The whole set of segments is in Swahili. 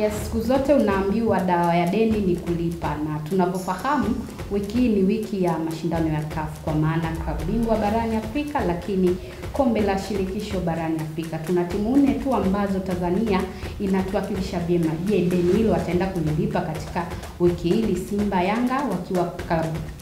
Yes, siku zote unaambiwa dawa ya deni ni kulipa, na tunavyofahamu wiki hii ni wiki ya mashindano ya CAF, kwa maana klabu bingwa barani Afrika, lakini kombe la shirikisho barani Afrika. Tuna timu 4 tu ambazo Tanzania inatuwakilisha vyema. Je, deni hilo wataenda kulilipa katika wiki hii? Simba, Yanga wakiwa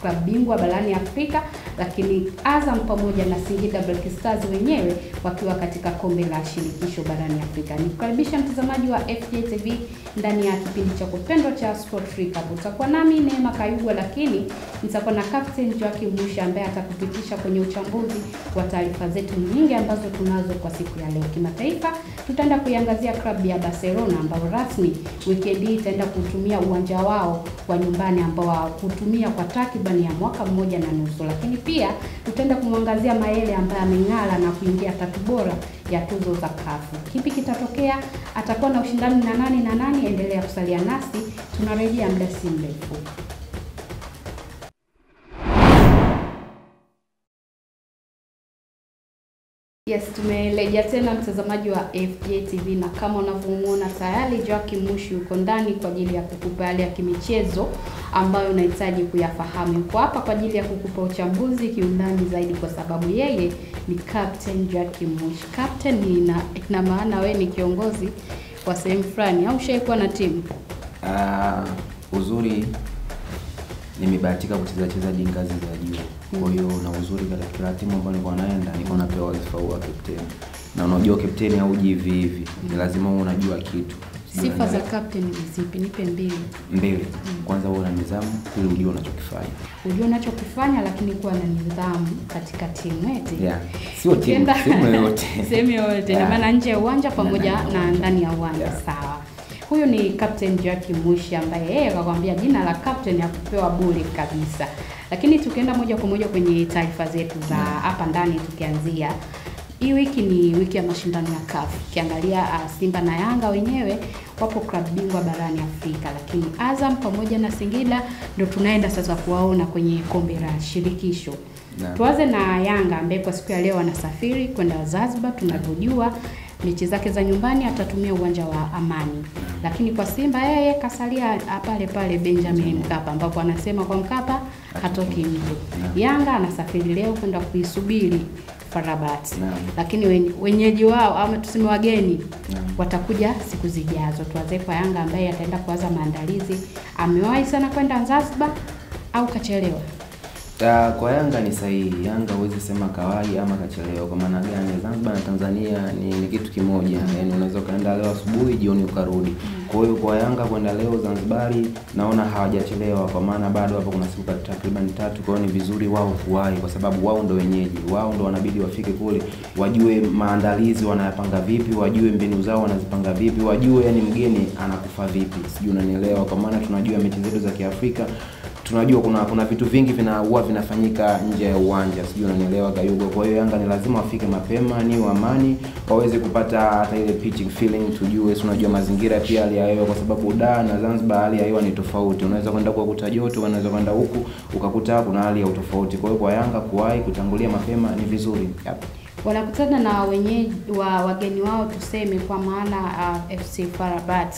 klabu bingwa barani Afrika, lakini Azam pamoja na Singida Black Stars wenyewe wakiwa katika kombe la shirikisho barani Afrika. Nikukaribisha mtazamaji wa FJ TV ndani ya kipindi cha kupendwa cha Sport Recap. Utakuwa nami Neema Kayugwa, lakini nitakuwa na Captain Joakim Musha ambaye atakupitisha kwenye uchambuzi wa taarifa zetu nyingi ambazo tunazo kwa siku ya leo. Kimataifa tutaenda kuiangazia klabu ya Barcelona ambao rasmi weekend hii itaenda kutumia uwanja wao wa nyumbani ambao kutumia kwa takriban ya mwaka 1.5, lakini pia tutaenda kumwangazia Mayele ambaye ameng'ala na kuingia 3 bora ya tuzo za CAF. Kipi kitatokea? Atakuwa na ushindani na nani? Endelea kusalia nasi, tunarejea muda si mrefu. Yes, tumerejea tena mtazamaji wa FJ TV, na kama unavyomuona tayari Joakim Musha yuko ndani kwa ajili ya kukupa yale ya kimichezo ambayo unahitaji kuyafahamu. Yuko hapa kwa ajili ya kukupa uchambuzi kiundani zaidi, kwa sababu yeye ni Captain Joakim Musha. Captain ina maana wewe ni kiongozi wa sehemu fulani au ushaikuwa na timu? Uzuri nimebahatika kucheza ngazi za juu. Kwa hiyo na uzuri katika kila timu ambayo nilikuwa naenda nilikuwa napewa wadhifa wa captain. Na unajua captain hauji hivi. Ni lazima uwe unajua kitu. Sifa za captain ni zipi? Nipe mbili. Kwanza uwe na nidhamu, ili ujue unachokifanya. Ujue unachokifanya, lakini kuwa na nidhamu katika timu eti. Yeah. Sio timu, sehemu yote. Sehemu yote. Ni maana nje ya uwanja pamoja na ndani ya uwanja. Yeah. Sawa. Huyu ni Captain Joakim Musha ambaye yeye akakwambia jina la captain ya kupewa bure kabisa. Lakini tukienda moja kwa moja kwenye taarifa zetu za hapa ndani, tukianzia hii wiki ni wiki ya mashindano ya CAF. Kiangalia Simba na Yanga wenyewe wapo klabu bingwa barani Afrika, lakini Azam pamoja na Singida ndio tunaenda sasa kuwaona kwenye kombe la shirikisho. Tuanze na Yanga ambaye kwa siku ya leo anasafiri kwenda Zanzibar. Tunavyojua mechi zake za nyumbani atatumia uwanja wa Amani. Lakini kwa Simba yeye kasalia pale Benjamin Mkapa, ambapo anasema kwa Mkapa hatoki mtu. Yanga anasafiri leo kwenda kuisubiri FAR Rabat. Lakini wenyeji wao ama tuseme wageni watakuja siku zijazo. Tuanze kwa Yanga ambaye ataenda kuanza maandalizi. Amewahi sana kwenda Zanzibar au kachelewa? Kwa Yanga ni sahihi. Yanga huwezi sema kawai ama kachelewa. Kwa maana gani? Zanzibar na Tanzania ni kitu kimoja. Yaani unaweza kaenda leo asubuhi, jioni ukarudi. Kwa hiyo kwa Yanga kwenda leo Zanzibari naona hawajachelewa, kwa maana bado hapo kuna siku takriban 3. Kwa hiyo ni vizuri wao kuwahi, kwa sababu wao ndio wenyeji. Wao ndio wanabidi wafike kule, wajue maandalizi wanayapanga vipi, wajue mbinu zao wanazipanga vipi, wajue yani mgeni anakufa vipi. Sijui unanielewa? Kwa maana tunajua mechi zetu za Kiafrika, tunajua kuna vitu vingi huwa vinafanyika nje ya uwanja. Sijui unanielewa Kayugo? Kwa hiyo Yanga ni lazima wafike mapema, ni Amani, waweze kupata hata ile pitching feeling, tujue unajua mazingira pia hali ya hewa, kwa sababu Dar na Zanzibar hali ya hewa ni tofauti. Unaweza kwenda kwa kuta joto, unaweza kwenda huku ukakuta kuna hali ya utofauti. Kwa hiyo kwa Yanga kuwahi kutangulia mapema ni vizuri. Wanakutana na wenyeji wageni wao tuseme, kwa maana FC FAR Rabat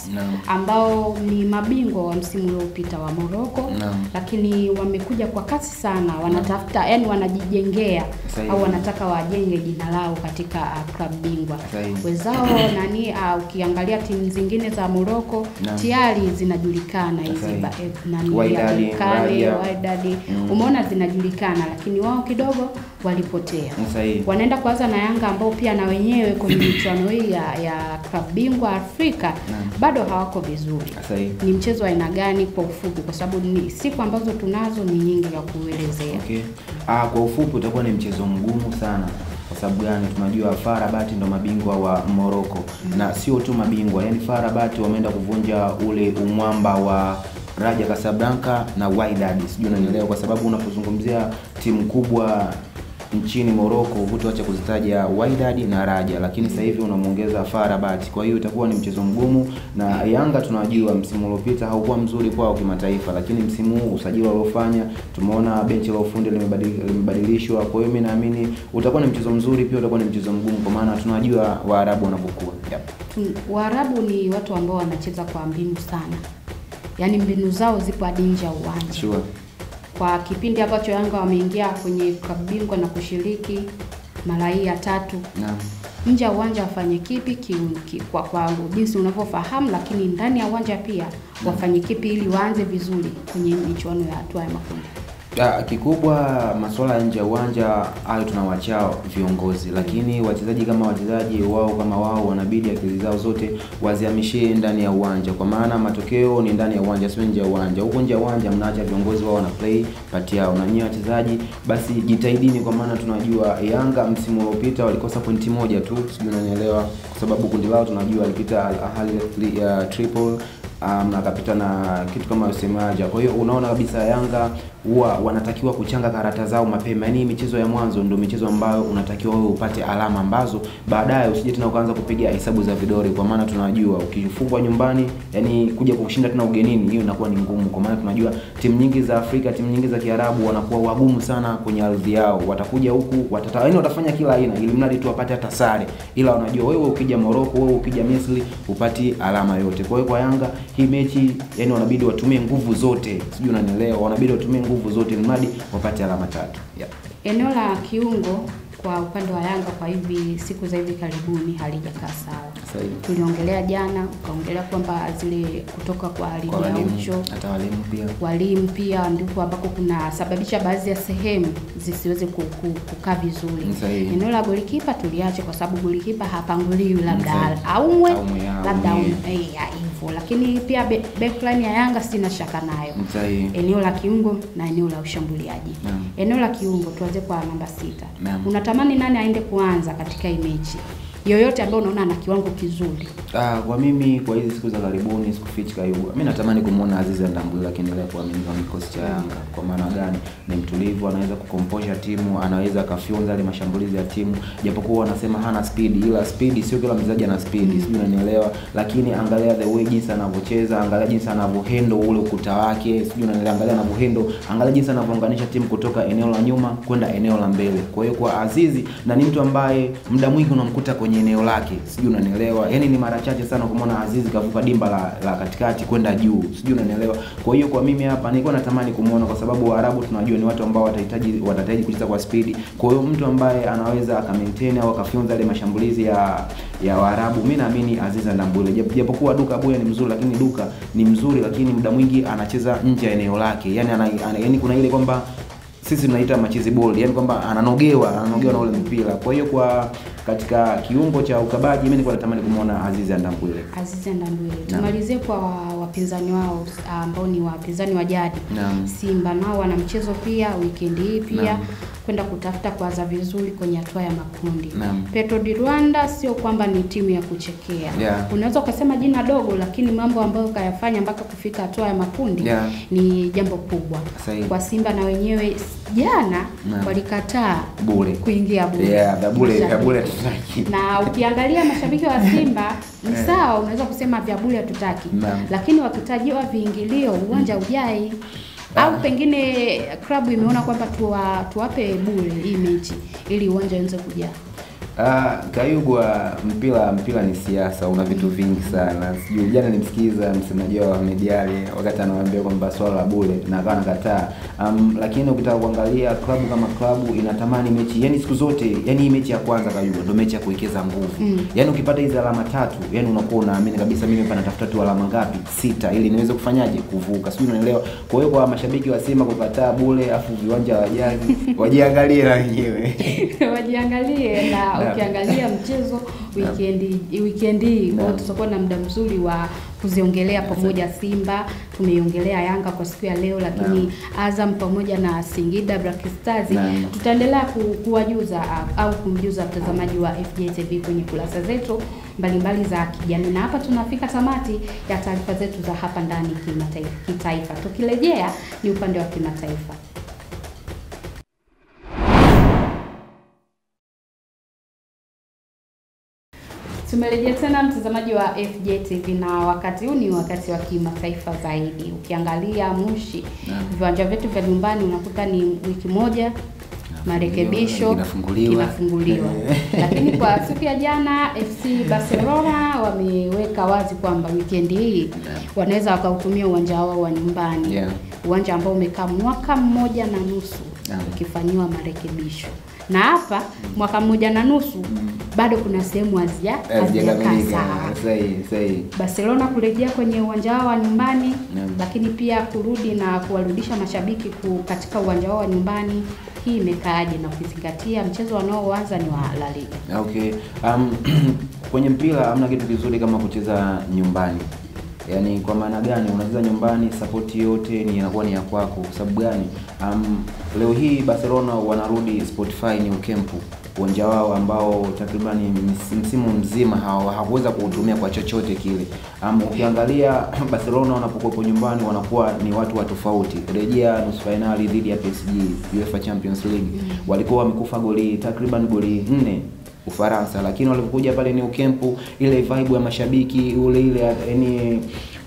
ambao ni mabingwa wa msimu uliopita wa Morocco. Lakini wamekuja kwa kasi sana, wanatafuta yani wanajijengea au wanataka wajenge jina lao katika klabu bingwa. Wezao ukiangalia timu zingine za Morocco tayari zinajulikana hizi Wydad umeona zinajulikana, lakini wao kidogo walipotea. Wanaenda kuanza na Yanga ambao pia na wenyewe kwenye michuano hii ya klabu bingwa Afrika bado hawako vizuri. Ni mchezo wa aina gani kwa ufupi, kwa sababu ni siku ambazo tunazo ni nyingi ya kuelezea? Kwa ufupi utakuwa ni mchezo mgumu sana. Kwa sababu gani? Tunajua FAR Rabat ndo mabingwa wa Morocco. Na sio tu mabingwa, yani FAR Rabat wameenda kuvunja ule umwamba wa Raja Casablanca na Wydad. Sijui unanielewa? Kwa sababu unapozungumzia timu kubwa nchini Morocco hutoacha kuzitaja Wydad na Raja, lakini sasa hivi unamuongeza FAR Rabat. Kwa hiyo itakuwa ni mchezo mgumu, na Yanga tunajua msimu uliopita haukuwa mzuri kwao kimataifa, lakini msimu huu usajili waliofanya, tumeona benchi la ufundi limebadilishwa. Kwa hiyo mimi naamini utakuwa ni mchezo mzuri, pia utakuwa ni mchezo mgumu, kwa maana tunajua Waarabu wanapokuwa. Waarabu ni watu ambao wanacheza kwa mbinu sana. Yaani mbinu zao zipo hadi nje ya uwanja. Sure. Kwa kipindi ambacho Yanga wameingia kwenye klabu bingwa na kushiriki mara hii ya 3. Naam. Nje ya uwanja wafanye kipi kwa jinsi unavyofahamu, lakini ndani ya uwanja pia wafanye kipi ili waanze vizuri kwenye michuano ya hatua ya makundi. Kikubwa masuala nje ya uwanja hayo tunawachao viongozi, lakini wachezaji kama wachezaji wao wanabidi akili zao zote wazihamishie ndani ya uwanja, kwa maana matokeo ni ndani ya uwanja sio nje ya uwanja. Huko nje ya uwanja mnaacha viongozi wao wana play part yao, na nyinyi wachezaji basi jitahidini, kwa maana tunajua Yanga msimu uliopita walikosa pointi moja tu, sijui unanielewa, kwa sababu kundi lao tunajua alipita Al Ahly ya Tripoli na akapita na kitu kama usemaja. Kwa hiyo unaona kabisa Yanga huwa wanatakiwa kuchanga karata zao mapema. Yaani michezo ya mwanzo ndio michezo ambayo unatakiwa wewe upate alama ambazo baadaye usije tena ukaanza kupiga hesabu za vidori, kwa maana tunajua ukifungwa nyumbani, yani kuja kushinda tena ugenini hiyo inakuwa ni ngumu, kwa maana tunajua timu nyingi za Afrika, timu nyingi za Kiarabu wanakuwa wagumu sana kwenye ardhi yao. Watakuja huku watafanya kila aina ili mradi tu wapate hata sare, ila wanajua wewe ukija Morocco, wewe ukija Misri upati alama yote. Kwa hiyo kwa Yanga hii mechi yani wanabidi watumie nguvu zote, sijui unanielewa, wanabidi watumie nguvu zote ili mradi wapate alama 3. Yeah. Eneo la kiungo kwa upande wa Yanga kwa hivi siku za hivi karibuni halijakaa sawa. Tuliongelea jana, ukaongelea kwamba zile kutoka kwa Aucho, hata walimu pia ndipo ambako kuna sababisha baadhi ya sehemu zisiweze kukaa vizuri. Eneo la golikipa tuliache kwa sababu golikipa hapanguliwi, labda aumwe labda hivyo, lakini pia backline ya Yanga sina shaka nayo. Eneo la kiungo na eneo la ushambuliaji. Eneo la kiungo tuanze kwa namba 6. Unatamani nani aende kuanza katika hii mechi? Yoyote ambaye unaona ana kiwango kizuri. Kwa mimi kwa hizi siku za karibuni sikufichi Kayuba, mimi natamani kumuona Aziz Ndambwile akiendelea kuamini kwa kikosi cha Yanga. Kwa maana gani? Ni mtulivu, anaweza kukomposha timu, anaweza kafyonza ile mashambulizi ya timu. Japokuwa wanasema hana speed, ila speed sio kila mchezaji ana speed, sijui unanielewa, lakini angalia the way jinsi anavyocheza, angalia jinsi anavyohandle ule ukuta wake, sijui unanielewa, angalia anavyohandle, angalia jinsi anavyounganisha timu kutoka eneo la nyuma kwenda eneo la mbele. Kwa hiyo kwa Aziz, na ni mtu ambaye muda mwingi unamkuta kwenye eneo lake, sijui unanielewa, yani ni mara chache sana kumuona Aziz kavuka dimba la katikati kwenda juu, sijui unanielewa. Kwa hiyo kwa mimi hapa nilikuwa natamani kumuona, kwa sababu Waarabu tunajua ni watu ambao watahitaji kucheza kwa speed. Kwa hiyo mtu ambaye anaweza akamaintain au akafyonza ile mashambulizi ya Waarabu, mimi naamini Aziz Ndambwile. Japokuwa Duka Buya ni mzuri, lakini Duka ni mzuri lakini muda mwingi anacheza nje ya eneo lake. Yani kuna ile kwamba sisi tunaita machizi ball, yani kwamba ananogewa na ule mpira. Kwa hiyo kwa katika kiungo cha ukabaji mimi nilikuwa natamani kumuona Aziz Ndambwile. Tumalizie kwa wapinzani wao ambao ni wapinzani wa jadi. Simba nao wana mchezo pia weekend hii pia kwenda kutafuta kuanza vizuri kwenye hatua ya makundi. Petro di Rwanda sio kwamba ni timu ya kuchekea. Unaweza ukasema jina dogo, lakini mambo ambayo kayafanya mpaka kufika hatua ya makundi ni jambo kubwa. Kwa Simba na wenyewe jana walikataa kuingia bure. Na ukiangalia mashabiki wa Simba ni sawa, unaweza kusema vya bure hatutaki, lakini wakitajiwa viingilio uwanja ujai. Au pengine klabu imeona kwamba tuwape bure hii mechi ili uwanja uanze kujaa. Kayugwa, mpira ni siasa, una vitu vingi sana. Sijui jana nimsikiza msemaji wa Mediali wakati anawaambia kwamba swala la bure na akawa anakataa. Lakini ukitaka kuangalia klabu kama klabu inatamani mechi, yani siku zote, yani hii mechi ya kwanza Kayugwa ndio mechi ya kuwekeza nguvu. Yani ukipata hizo alama 3, yani unakuwa unaamini kabisa mimi hapa natafuta tu alama ngapi? 6 ili niweze kufanyaje kuvuka. Sijui unaelewa. Kwa hiyo kwa mashabiki wa Simba kukataa bure afu viwanja wajazi, wajiangalie na wenyewe. Wajiangalie na ukiangalia mchezo weekend hii tutakuwa na muda mzuri wa kuziongelea pamoja. Simba tumeiongelea, Yanga kwa siku ya leo, lakini Azam pamoja na Singida Black Stars tutaendelea kuwajuza au kumjuza mtazamaji wa FJTV kwenye kurasa zetu mbalimbali za kijamii. Na hapa tunafika tamati ya taarifa zetu za hapa ndani kitaifa. Tukirejea ni upande wa kimataifa. Tumerejea tena mtazamaji wa FJTV, na wakati huu ni wakati wa kimataifa zaidi. Ukiangalia Mushi, viwanja vyetu vya nyumbani unakuta ni wiki moja marekebisho kinafunguliwa. Lakini kwa siku ya jana FC Barcelona wameweka wazi kwamba weekend hii wanaweza wakautumia uwanja wao wa nyumbani. Uwanja ambao umekaa mwaka 1.5 ukifanywa marekebisho. Na hapa mwaka 1.5 bado kuna sehemu hazijakaa. Sahihi. Barcelona kurejea kwenye uwanja wao wa nyumbani, lakini pia kurudi na kuwarudisha mashabiki katika uwanja wao wa nyumbani. Hii imekaaje na ukizingatia mchezo wanaoanza ni wa La Liga? Okay. Kwenye mpira hamna kitu kizuri kama kucheza nyumbani. Yaani kwa maana gani? Unacheza nyumbani, support yote inakuwa ni ya kwako. Kwa sababu gani? Leo hii Barcelona wanarudi Spotify New Camp, uwanja wao ambao takriban msimu mzima hawakuweza kuutumia kwa chochote kile. Ukiangalia Barcelona wanapokuwa nyumbani wanakuwa ni watu wa tofauti. Rejea nusu finali dhidi ya PSG UEFA Champions League, walikuwa wamekufa takriban goli 4 Ufaransa, lakini walipokuja pale New Camp, ile vibe ya mashabiki,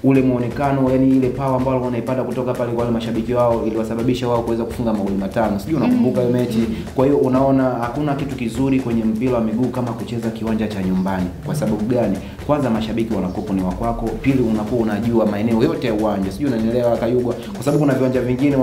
ule muonekano, yani ile power ambayo wanaipata kutoka pale kwa wale mashabiki wao, iliwasababisha wao kuweza kufunga magoli 5. Sijui unakumbuka hiyo mechi. Kwa hiyo unaona hakuna kitu kizuri kwenye mpira wa miguu kama kucheza kiwanja cha nyumbani. Kwa sababu gani? Kwanza mashabiki wanakuwa ni wakwako, pili unakuwa unajua maeneo yote ya uwanja. Sijui unanielewa Kayugwa? Kwa sababu kuna viwanja vingine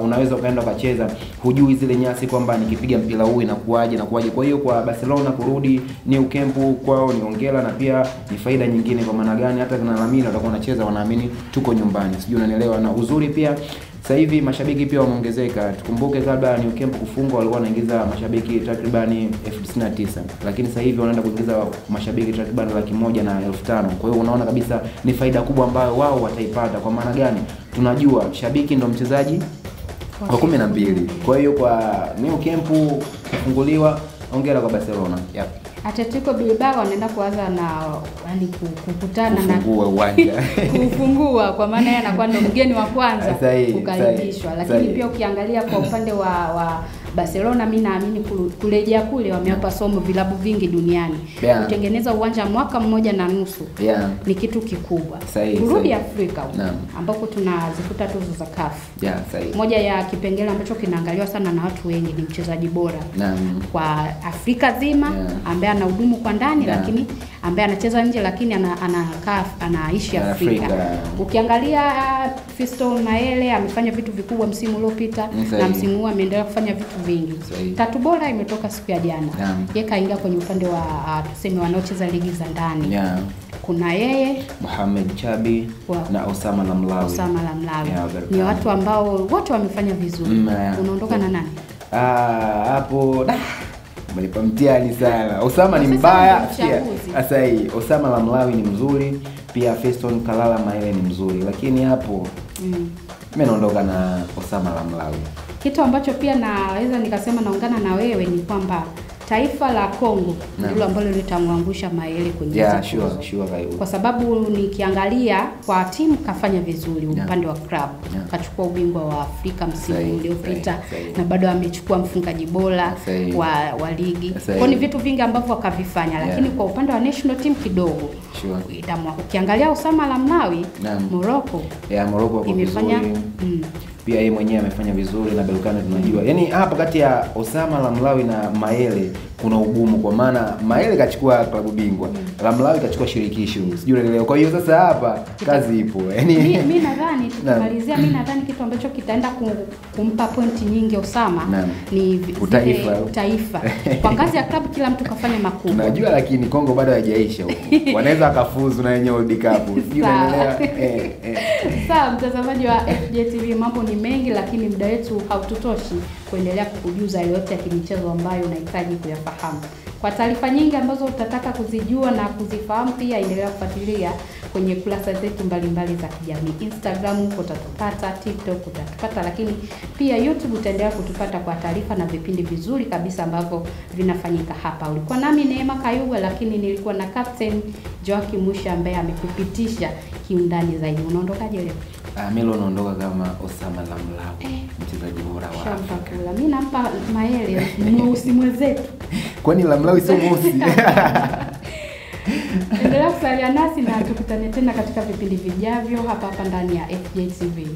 unaweza ukaenda ukacheza hujui zile nyasi kwamba nikipiga mpira huu inakuaje. Kwa hiyo kwa Barcelona kurudi New Camp kwao ni hongera, na pia ni faida nyingine. Kwa maana gani? Hata kuna Lamine watakuwa wanacheza wanaamini tuko nyumbani. Sijui unanielewa? Na uzuri pia sasa hivi mashabiki pia wameongezeka. Tukumbuke kabla New Camp kufungwa walikuwa wanaingiza mashabiki takriban 99,000, lakini sasa hivi wanaenda kuingiza mashabiki takriban 105,000. Kwa hiyo unaona kabisa ni faida kubwa ambayo wao wataipata. Kwa maana gani? Tunajua shabiki ndo mchezaji wa 12. Kwa hiyo kwa New Camp kufunguliwa, hongera kwa Barcelona. Atletico Bilbao wanaenda kuanza na kukutana na kufungua uwanja. Kufungua kwa maana yeye anakuwa ndo mgeni wa kwanza kukaribishwa. Lakini pia ukiangalia kwa upande wa Barcelona, mimi naamini kurejea kule wamewapa somo vilabu vingi duniani. Kutengeneza uwanja mwaka 1.5 ni kitu kikubwa. Kurudi Afrika ambapo tunazifuta tuzo za CAF. Moja ya kipengele ambacho kinaangaliwa sana na watu wengi ni mchezaji bora kwa Afrika zima ambaye anahudumu kwa ndani, lakini ambaye anacheza nje lakini anaishi Afrika. Ukiangalia Fiston Mayele amefanya vitu vikubwa msimu uliopita, na msimu huu ameendelea kufanya vitu vingi. Tatu bora imetoka siku ya jana. Yeye kaingia kwenye upande wa tuseme wanaocheza ligi za ndani. Kuna yeye Mohamed Chabi na Osama Lamlawi. Ni watu ambao wote wamefanya vizuri. Unaondoka na nani? Hapo mlipa mtihani sana. Osama ni mbaya. Sasa hii Osama Lamlawi ni mzuri, pia Fiston Kalala Mayele ni mzuri, lakini hapo mimi naondoka na Osama Lamlawi. Kitu ambacho pia naweza nikasema naungana na wewe ni kwamba taifa la Kongo ndilo ambalo litamwangusha Mayele kwenye sure. Kwa sababu nikiangalia kwa timu kafanya vizuri upande wa club. Kachukua ubingwa wa Afrika msimu uliopita na bado amechukua mfungaji bora wa ligi. Kwa ni vitu vingi ambavyo akavifanya, lakini kwa upande wa national team kidogo. Ukiangalia Osama Lamlawi Morocco imefanya pia yeye mwenyewe amefanya vizuri, na Belkane tunajua. Yaani hapa kati ya Osama Lamlawi na Mayele kuna ugumu, kwa maana Mayele kachukua klabu bingwa, Lamlawi kachukua shirikisho. Sijui unaelewa. Kwa hiyo sasa hapa kazi ipo. Yaani mimi nadhani tukimalizia, mimi nadhani kitu ambacho kitaenda kumpa pointi nyingi Osama ni utaifa. Kwa ngazi ya klabu kila mtu kafanya makubwa. Tunajua, lakini Kongo bado haijaisha huko. Wanaweza akafuzu na wenyewe World Cup. Sijui unaelewa. Sawa mtazamaji wa FJTV, mambo ni mengi lakini muda wetu haututoshi kuendelea kukujuza yote ya kimichezo ambayo unahitaji kuyafahamu. Kwa taarifa nyingi ambazo utataka kuzijua na kuzifahamu, pia endelea kufuatilia kwenye kurasa zetu mbalimbali za kijamii. Instagram utatupata, TikTok utatupata, lakini pia YouTube utaendelea kutupata kwa taarifa na vipindi vizuri kabisa ambavyo vinafanyika hapa. Ulikuwa nami Neema Kayugwa, lakini nilikuwa na Captain Joakim Musha ambaye amekupitisha kiundani zaidi. Unaondokaje leo? Mimi naondoka kama Osama Lamlawi, mchezaji bora wa Afrika. Mimi nampa Mayele mweusi mwenzetu. Kwani Lamlawi sio mweusi? Endelea kusalia nasi na tukutane tena katika vipindi vijavyo hapa ndani ya FJTV.